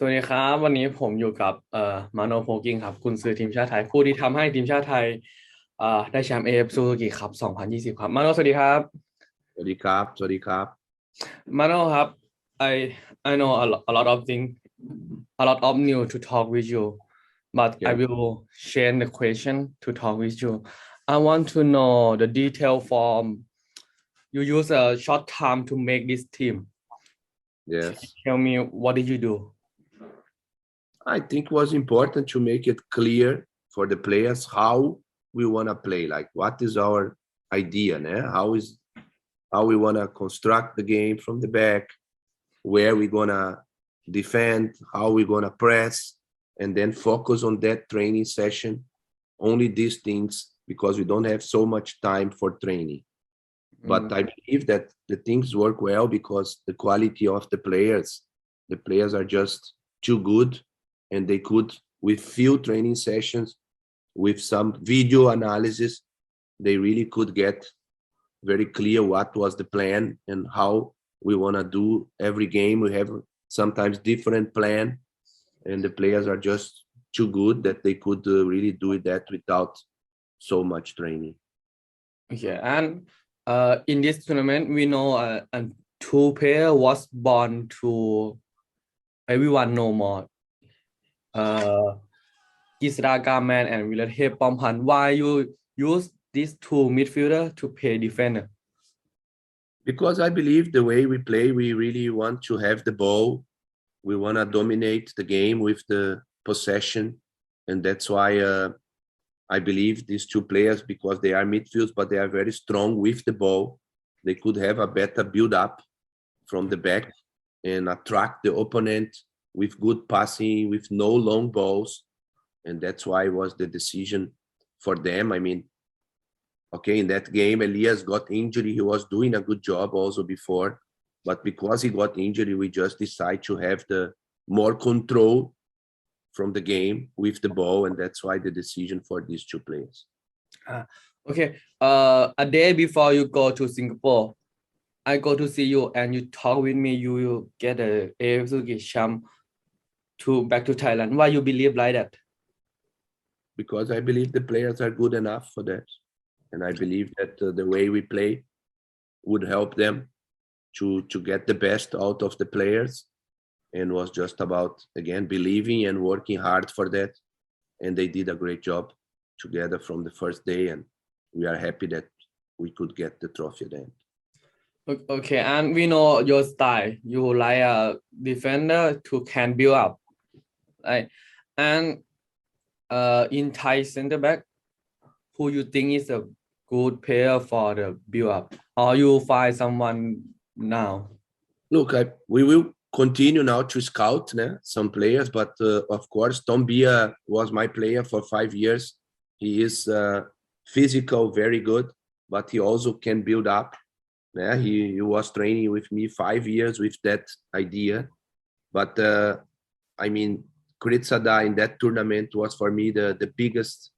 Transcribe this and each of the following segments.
สวัสดีครับวันนี้ผมอยู่กับมาโนโพกิ้งครับกุนซือทีมชาติไทยผู้ที่ทำให้ทีมชาติไทยได้แชมป์เอฟซูซูกิครับ2020ครับมาโนสวัสดีครับสวัสดีครับสวัสดีครับ มาโนครับ I I know a lot of things a lot of new to talk with you but I Okay. will change the question to talk with you I want to know the detail form you use a short time to make this team Yes. tell me what did you do. I think it was important to make it clear for the players how we want to play, like what is our idea, né? How we want to construct the game from the back, where we're going to defend, how we're going to press, and then focus on that training session. Only these things because we don't have so much time for training. But I believe that the things work well because the quality of the players are just too good, and they could, with few training sessions, with some video analysis, they really could get very clear what was the plan and how we want to do every game. We have sometimes different plan, and the players are just too good that they could really do that without so much training. Okay, and in this tournament, we know two player was born to everyone know more. Gisra Garman and Vilathe Pompan. Why you use these two midfielder to play defender? Because I believe the way we play, we really want to have the ball. We want to dominate the game with the possession. And that's why I believe these two players, because they are midfields, but they are very strong with the ball. They could have a better build up from the back and attract the opponent with good passing, with no long balls. And that's why it was the decision for them. I mean, okay, in that game, Elias got injury. He was doing a good job also before, but because he got injury, we just decide to have the more control from the game with the ball, and that's why the decision for these two players. Okay. A day before you go to Singapore, I go to see you and you talk with me. You will get a AFC champ to back to Thailand. Why you believe like that? Because I believe the players are good enough for that, and I believe that the way we play would help them to get the best out of the players, and was just about again believing and working hard for that, and they did a great job together from the first day, and we are happy that we could get the trophy then. Okay, and we know your style. You like a defender to can build up, right? And in Thai center back, who you think is a good player for the build up, or you find someone now? Look, we will continue now to scout some players, but of course, Tom Bia was my player for 5 years. He is physical, very good, but he also can build up. Yeah, he was training with me 5 years with that idea. But I mean, Kuritsada in that tournament was for me the biggest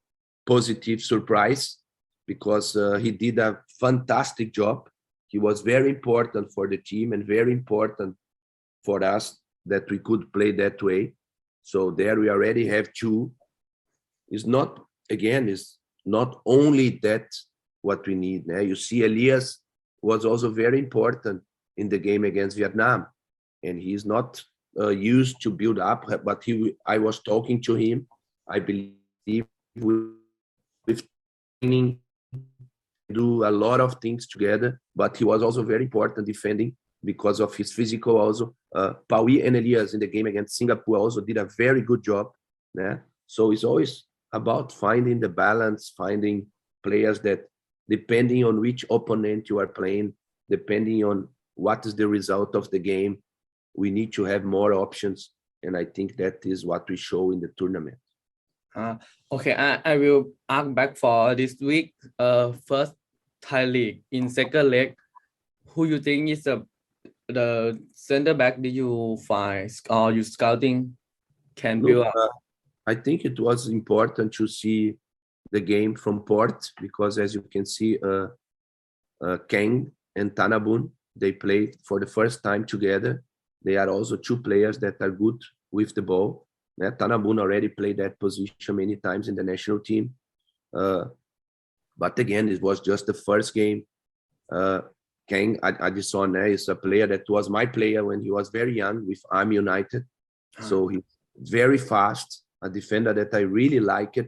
positive surprise because he did a fantastic job. He was very important for the team and very important for us that we could play that way. So there we already have two. It's not, again, it's not only that what we need. You see, Elias was also very important in the game against Vietnam, and he's not used to build up, but I was talking to him. I believe with training, do a lot of things together, but he was also very important defending because of his physical also. Paui and Elias in the game against Singapore also did a very good job. So it's always about finding the balance, finding players that, depending on which opponent you are playing, depending on what is the result of the game, we need to have more options. And I think that is what we show in the tournament. Okay, I will ask back for this week. First Thai League in second leg. Who you think is the center back did you find or you scouting can build Look, up? I think it was important to see the game from Port because, as you can see, Kang and Tanabun, they played for the first time together. They are also two players that are good with the ball. Tanabun already played that position many times in the national team. But again, it was just the first game. Ken Addison is a player that was my player when he was very young with Army United. So he's very fast, a defender that I really liked.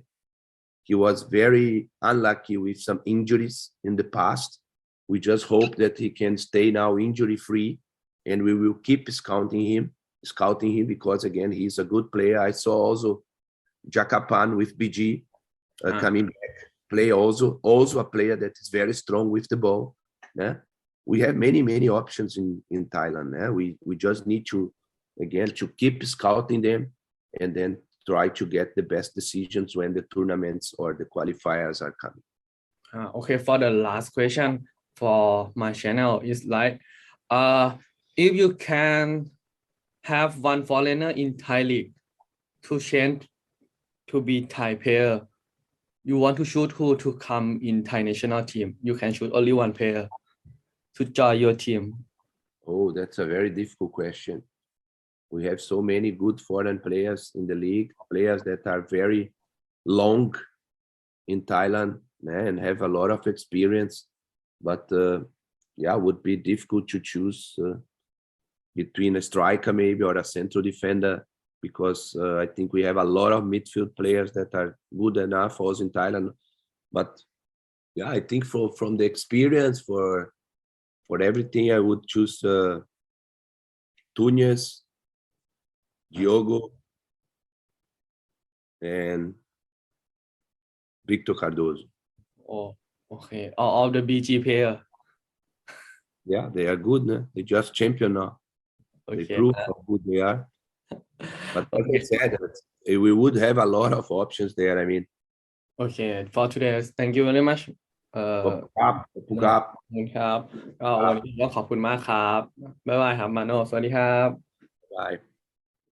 He was very unlucky with some injuries in the past. We just hope that he can stay now injury-free, and we will keep scouting him because, again, he's a good player. I saw also Jakapan with BG coming back, play also a player that is very strong with the ball. Yeah? We have many options in Thailand. Yeah? We just need to, again, to keep scouting them and then try to get the best decisions when the tournaments or the qualifiers are coming. Okay, for the last question for my channel is like, if you can have one foreigner in Thai league to change to be Thai player, you want to choose who to come in Thai national team? You can choose only one player to join your team. Oh, that's a very difficult question. We have so many good foreign players in the league, players that are very long in Thailand and have a lot of experience. But yeah, it would be difficult to choose between a striker maybe or a central defender, because I think we have a lot of midfield players that are good enough also in Thailand. But yeah, I think from the experience, for everything, I would choose Túñez, Diogo, and Victor Cardoso. Oh, okay. All the BG player. Yeah, they are good. No? They just champion now. Okay. They prove how good they are. But like Okay. I said, we would have a lot of options there. I mean, Okay. For today, thank you very much. ขอบคุณครับ ขอบคุณครับก็วันนี้ก็ขอบคุณมากครับบ๊ายบายครับมาโนสวัสดีครับ Bye.